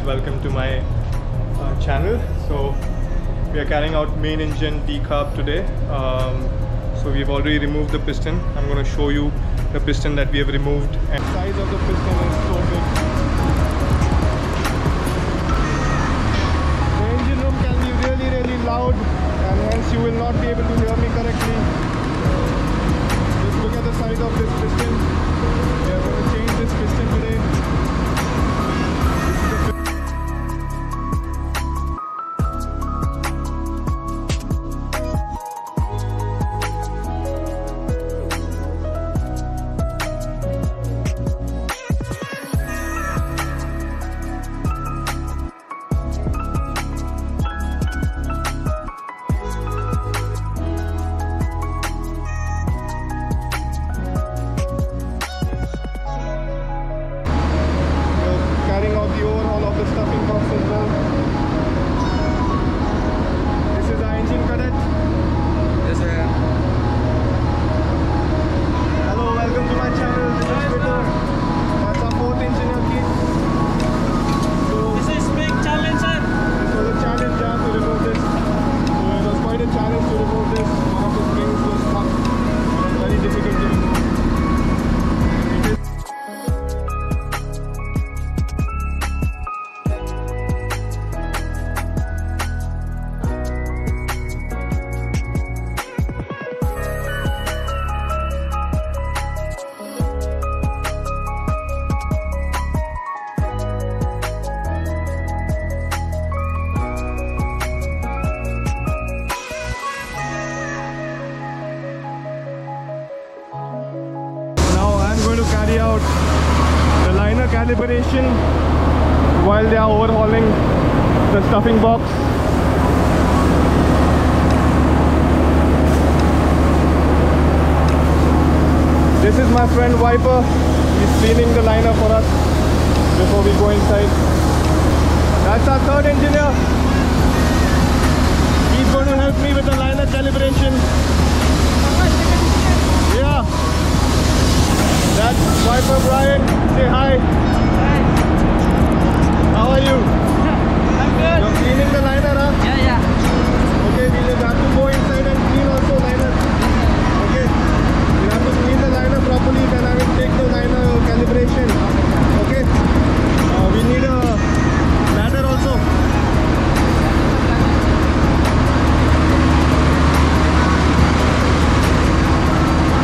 Welcome to my channel. So we are carrying out main engine decarb today. So we've already removed the piston. I'm going to show you the piston that we have removed, and the size of the piston is so big. The engine room can be really loud, and hence you will not be able to hear me correctly. Just look at the size of this piston. We are going to change this piston today. Carry out the liner calibration while they are overhauling the stuffing box. This is my friend Viper. He's cleaning the liner for us before we go inside. That's our third engineer. He's going to help me with the liner calibration. Yeah. That's Viper Brian. Say hi. Hi. How are you? I'm good. You're cleaning the liner, huh? Yeah. Okay, we'll have to go inside and clean also liner. Okay. We'll have to clean the liner properly, then I will take the liner calibration. Okay. We need a ladder also.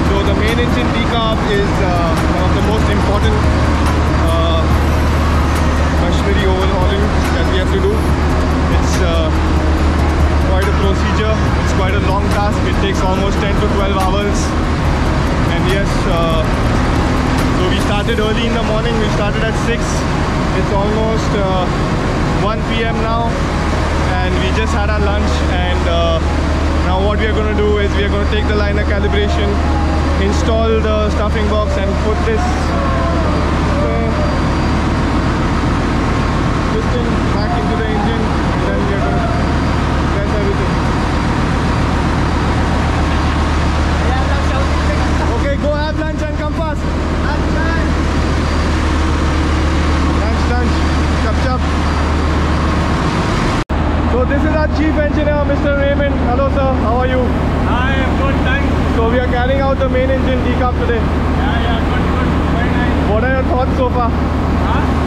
So the main engine decarb is one of the most important machinery overhauling that we have to do. It's quite a procedure. It's quite a long task. It takes almost 10 to 12 hours. And yes, so we started early in the morning. We started at 6. It's almost 1 p.m. now, and we just had our lunch. And now what we are going to do is we are going to take the liner calibration, install the stuffing box, and put this piston back into the engine. And then we are going to test everything. Okay, go have lunch and come fast. Lunch. Chop. So this is our chief engineer, Mr. Raymond. Hello sir, how are you? I am good, thanks. So we are carrying out the main engine decarb today. Yeah, good. Very nice. What are your thoughts so far? Huh?